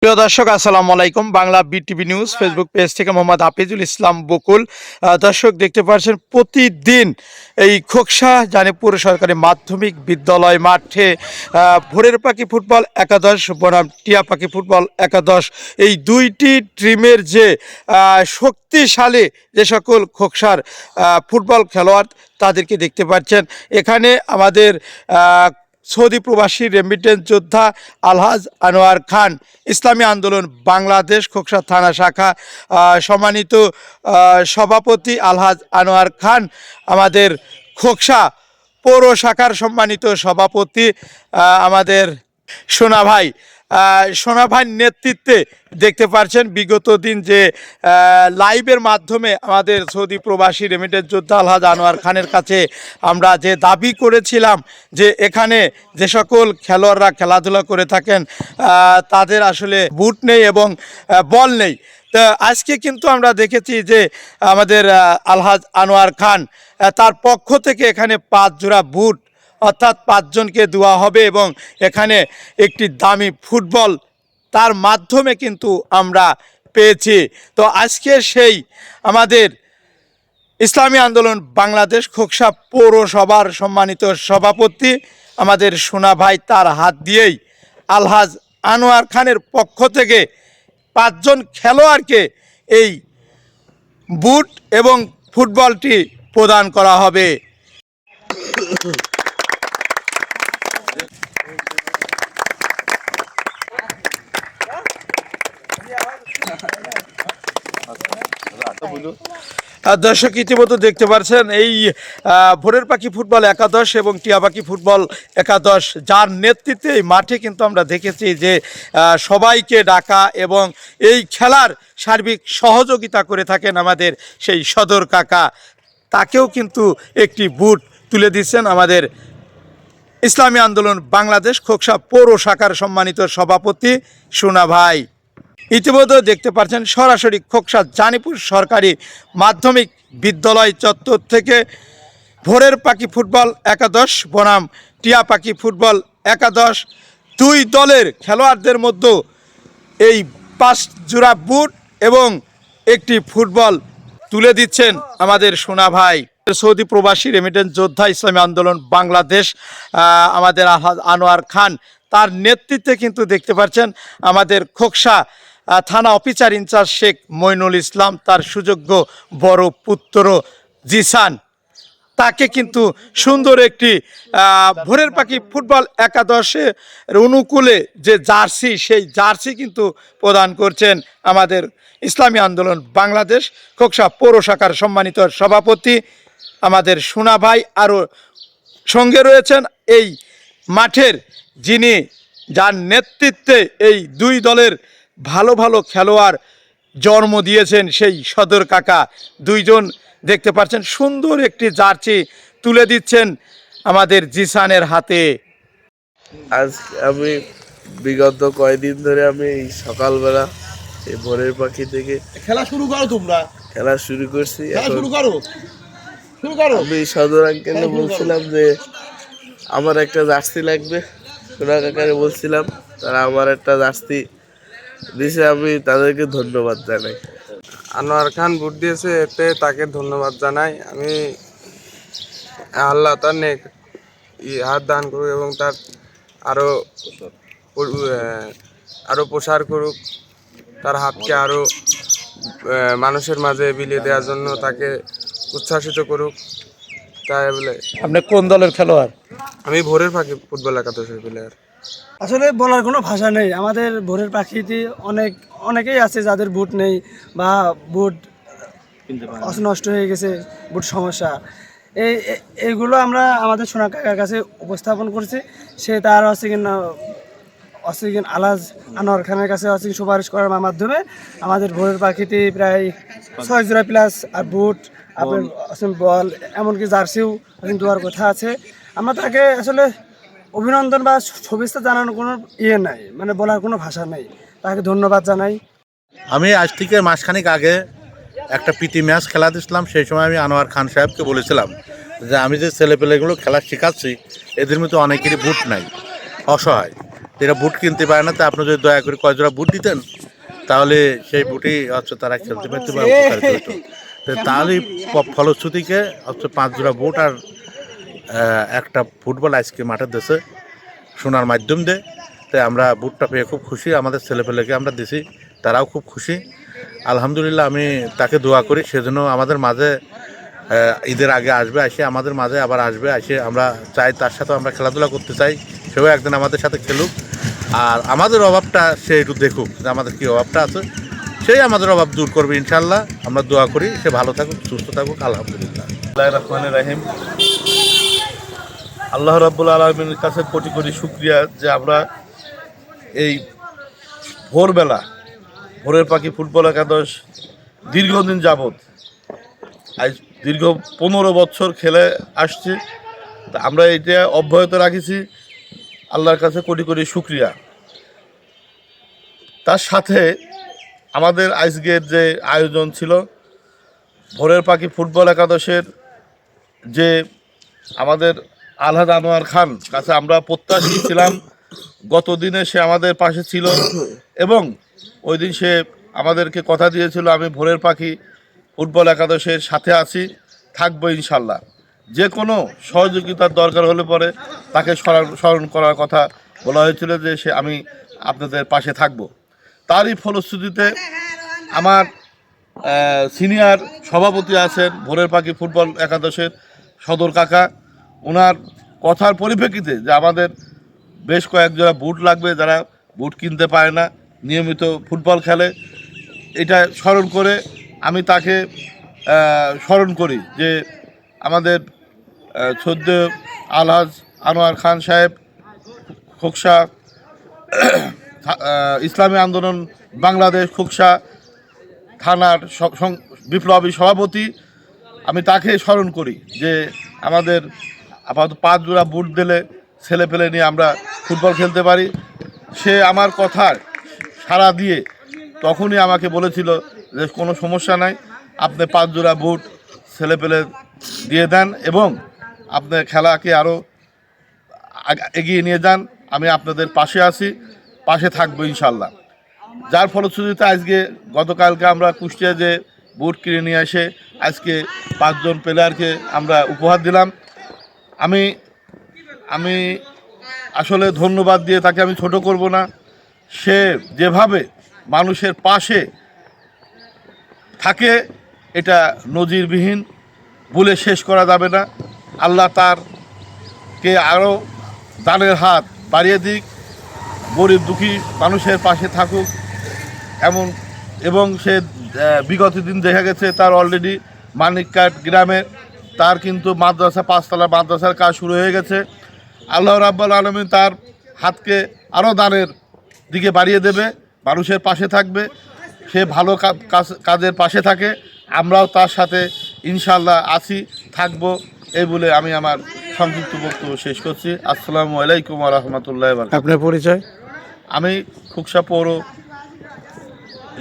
প্রিয় দর্শক আসসালামু আলাইকুম। Bangla BTV news Facebook page থেকে মোহাম্মদ হাফিজুল ইসলাম বকুল। দর্শক দেখতে পাচ্ছেন প্রতিদিন এই খোকসা জানিপুর সরকারি মাধ্যমিক বিদ্যালয় মাঠে ভোরের পাখি ফুটবল একাদশ বনাম টিয়া পাখি ফুটবল একাদশ এই দুইটি টিমের যে শক্তিশালী যে সকল খোকসার ফুটবল খেলোয়াড় তাদেরকে দেখতে পাচ্ছেন। এখানে আমাদের সৌদি প্রবাসী রেমিটেন্স যোদ্ধা আলহাজ আনোয়ার খান, ইসলামী আন্দোলন বাংলাদেশ খোকসা থানা শাখা সম্মানিত সভাপতি আলহাজ আনোয়ার খান, আমাদের খোকসা পৌর শাখার সম্মানিত সভাপতি আমাদের সোনা ভাই, সোনা ভাইয়ের নেতৃত্বে দেখতে পাচ্ছেন বিগত দিন যে লাইভের মাধ্যমে আমাদের সৌদি প্রবাসী রেমিটেন্স যোদ্ধা আলহাজ আনোয়ার খানের কাছে আমরা যে দাবি করেছিলাম যে এখানে যে সকল খেলোয়াড়রা খেলাধুলা করে থাকেন তাদের আসলে বুট নেই এবং বল নেই। তো আজকে কিন্তু আমরা দেখেছি যে আমাদের আলহাজ আনোয়ার খান তার পক্ষ থেকে এখানে 5 জোড়া বুট অর্থাৎ 5 জনকে দেওয়া হবে এবং এখানে একটি দামি ফুটবল তার মাধ্যমে কিন্তু আমরা পেয়েছি। তো আজকে সেই আমাদের ইসলামী আন্দোলন বাংলাদেশ খোকসা পৌরসভার সম্মানিত সভাপতি আমাদের সোনা ভাই, তার হাত দিয়েই আলহাজ আনোয়ার খানের পক্ষ থেকে 5 জন খেলোয়াড়কে এই বুট এবং ফুটবলটি প্রদান করা হবে। দর্শক ইতিমধ্যে দেখতে পাচ্ছেন এই ভোরের পাখি ফুটবল একাদশ এবং টিয়া পাখি ফুটবল একাদশ যার নেতৃত্বে এই মাঠে কিন্তু আমরা দেখেছি যে সবাইকে ডাকা এবং এই খেলার সার্বিক সহযোগিতা করে থাকেন আমাদের সেই সদর কাকা, তাকেও কিন্তু একটি বুট তুলে দিচ্ছেন আমাদের ইসলামী আন্দোলন বাংলাদেশ খোকসা পৌর শাখার সম্মানিত সভাপতি সোনা ভাই। ইতিমধ্যে দেখতে পাচ্ছেন সরাসরি খোকসা জানিপুর সরকারি মাধ্যমিক বিদ্যালয় চত্বর থেকে ভোরের পাখি ফুটবল একাদশ বনাম টিয়া পাখি ফুটবল একাদশ দুই দলের খেলোয়াড়দের মধ্যে এই 5 জোড়া বুট এবং একটি ফুটবল তুলে দিচ্ছেন আমাদের সোনা ভাই। সৌদি প্রবাসী রেমিটেন্স যোদ্ধা ইসলামী আন্দোলন বাংলাদেশ আমাদের আলহাজ আনোয়ার খান, তার নেতৃত্বে কিন্তু দেখতে পাচ্ছেন আমাদের খোকসা থানা অফিসার ইনচার্জ শেখ মইনুল ইসলাম, তার সুযোগ্য বড় পুত্র জিসান, তাকে কিন্তু সুন্দর একটি ভোরের পাখি ফুটবল একাদশের অনুকূলে যে জার্সি, সেই জার্সি কিন্তু প্রদান করছেন আমাদের ইসলামী আন্দোলন বাংলাদেশ খোকসা পৌর শাখার সম্মানিত সভাপতি আমাদের সোনা ভাই। আরও সঙ্গে রয়েছেন এই মাঠের যিনি যার নেতৃত্বে এই দুই দলের ভালো ভালো খেলোয়াড় জন্ম দিয়েছেন সেই সদর কাকা, দুইজন দেখতে পাচ্ছেন সুন্দর একটি জার্সি তুলে দিচ্ছেন আমাদের জিসানের হাতে। আজ আমি বিগত কয়েকদিন ধরে আমি সকালবেলা এই ভোরের পাখি থেকে খেলা শুরু করো, তোমরা খেলা শুরু করছি। শুরু করো। আমি সদর আঙ্কেলে বলছিলাম যে আমার একটা জার্সি লাগবে, সোনা কাকারে বলছিলাম, তারা আমার একটা জার্সি দিয়েছে, আমি তাদেরকে ধন্যবাদ জানাই। আনোয়ার খান ভোট দিয়েছে, এতে তাকে ধন্যবাদ জানাই। আমি আল্লাহ তার নেক হাত দান করুক এবং তার আরও প্রসার করুক, তার হাতকে আরও মানুষের মাঝে বিলিয়ে দেওয়ার জন্য তাকে উচ্ছ্বাসিত করুক, তাই বলে। আপনি কোন দলের খেলোয়াড়? আমি ভোরের পাখি ফুটবল একাদশের প্লেয়ার। আসলে বলার কোনো ভাষা নেই। আমাদের ভোরের পাখিতে অনেকেই আছে যাদের বুট নেই বা বুট নষ্ট হয়ে গেছে, বুট সমস্যা। এইগুলো আমরা আমাদের সোনা কাকার কাছে উপস্থাপন করছি। সে তার আলহাজ আনোয়ার খানের কাছে সুপারিশ করার মাধ্যমে আমাদের ভোরের পাখিতে প্রায় 6 জোড়া প্লাস আর বুট, আপনার বল, এমনকি জার্সিও দেওয়ার কথা আছে। আমরা তাকে আসলে অভিনন্দন বা শুভেচ্ছা জানানোর কোনো নাই, মানে বলার কোনো ভাষা নেই। তাকে ধন্যবাদ জানাই। আমি আজ থেকে মাসখানেক আগে একটা প্রীতি ম্যাচ খেলা দিয়েছিলাম। সেই সময় আমি আনোয়ার খান সাহেবকে বলেছিলাম যে আমি যে ছেলেপেলেগুলো খেলা শেখাচ্ছি এদের মধ্যে অনেকেরই বুট নাই, অসহায়, এরা বুট কিনতে পারে না, তা আপনি যদি দয়া করে কয় জোড়া বুট দিতেন তাহলে সেই বুটই হচ্ছে তারা খেলতে পারতো বা উপকারিত হতো। তো তাহলেই ফলশ্রুতিকে হচ্ছে 5 জোড়া বুট আর একটা ফুটবল আজকে মাঠে দেশে শোনার মাধ্যম দিয়ে। তাই আমরা বুটটা পেয়ে খুব খুশি, আমাদের ছেলেপেলেকে আমরা দিছি, তারাও খুব খুশি। আলহামদুলিল্লাহ, আমি তাকে দোয়া করি সেজন্য আমাদের মাঝে ঈদের আগে আসবে, এসে আমাদের মাঝে আবার আসবে, এসে আমরা চাই তার সাথে আমরা খেলাধুলা করতে চাই, সেও একদিন আমাদের সাথে খেলুক। আর আমাদের অভাবটা সে একটু দেখুক যে আমাদের কী অভাবটা আছে, সেই আমাদের অভাব দূর করবে ইনশাল্লাহ। আমরা দোয়া করি সে ভালো থাকুক, সুস্থ থাকুক। আলহামদুলিল্লাহ। বিসমিল্লাহির রহমানির রহিম। আল্লাহ রাব্বুল আলামিনের কাছে কোটি কোটি শুকরিয়া যে আমরা এই ভোরবেলা ভোরের পাখি ফুটবল একাদশ দীর্ঘদিন যাবৎ আজ দীর্ঘ 15 বছর খেলে আসছি। তা আমরা এটা অব্যাহত রাখিছি, আল্লাহর কাছে কোটি কোটি শুকরিয়া। তার সাথে আমাদের আজকের যে আয়োজন ছিল ভোরের পাখি ফুটবল একাদশের, যে আমাদের আলহাজ আনোয়ার খান কাছে আমরা প্রত্যাশী ছিলাম, গত দিনে সে আমাদের পাশে ছিল এবং ওই দিন সে আমাদেরকে কথা দিয়েছিল আমি ভোরের পাখি ফুটবল একাদশের সাথে আছি, থাকবো ইনশাল্লাহ। যে কোনো সহযোগিতার দরকার হলে পরে তাকে স্মরণ করার কথা বলা হয়েছিল যে আমি আপনাদের পাশে থাকব। তারই ফলশ্রুতিতে আমার সিনিয়র সভাপতি আছেন ভোরের পাখি ফুটবল একাদশের সদর কাকা, ওনার কথার পরিপ্রেক্ষিতে যে আমাদের বেশ কয়েক জোড়া বুট লাগবে, যারা বুট কিনতে পারে না, নিয়মিত ফুটবল খেলে, এটা স্মরণ করে আমি তাকে স্মরণ করি যে আমাদের সদ্য আলহাজ আনোয়ার খান সাহেব খোকসা ইসলামী আন্দোলন বাংলাদেশ খোকসা থানার বিপ্লবী সভাপতি, আমি তাকে স্মরণ করি যে আমাদের আপাতত 5 জোড়া বুট দিলে ছেলে পেলে নিয়ে আমরা ফুটবল খেলতে পারি। সে আমার কথার সাড়া দিয়ে তখনই আমাকে বলেছিল যে কোনো সমস্যা নাই, আপনি 5 জোড়া বুট ছেলে পেলে দিয়ে দেন এবং আপনার খেলাকে আরও এগিয়ে নিয়ে যান, আমি আপনাদের পাশে আছি, পাশে থাকবো ইনশাল্লাহ। যার ফলশ্রুতিতে আজকে গতকালকে আমরা কুষ্টিয়া যে বুট কিনে নিয়ে এসে আজকে 5 জন প্লেয়ারকে আমরা উপহার দিলাম। আমি আসলে ধন্যবাদ দিয়ে তাকে আমি ছোট করব না। সে যেভাবে মানুষের পাশে থাকে এটা নজিরবিহীন, বলে শেষ করা যাবে না। আল্লাহ তারকে আরও দানের হাত বাড়িয়ে দিক, গরিব দুঃখী মানুষের পাশে থাকুক এবং সে বিগত দিন দেখা গেছে তার অলরেডি মানিককাট গ্রামের তার কিন্তু মাদ্রাসা 5 তলা মাদ্রাসার কাজ শুরু হয়ে গেছে। আল্লাহ রাব্বুল আলামিন তার হাতকে আরও দানের দিকে বাড়িয়ে দেবে, মানুষের পাশে থাকবে, সে ভালো কাজের পাশে থাকে, আমরাও তার সাথে ইনশাল্লাহ আছি, থাকবো, এই বলে আমি আমার সংক্ষিপ্ত বক্তব্য শেষ করছি। আসসালামু আলাইকুম ওয়া রাহমাতুল্লাহি ওয়া বারাকাতুহু। আপনার পরিচয়? আমি খোকসা পৌর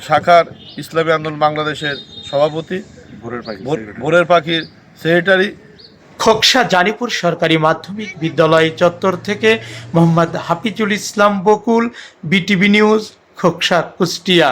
শাখার ইসলামী আন্দোলন বাংলাদেশের সভাপতি, ভোরের পাখির সেক্রেটারি। খোকসা জানিপুর সরকারি মাধ্যমিক বিদ্যালয় চত্বর থেকে মোহাম্মদ হাফিজুল ইসলাম বকুল, বিটিভি নিউজ, খোকসা, কুষ্টিয়া।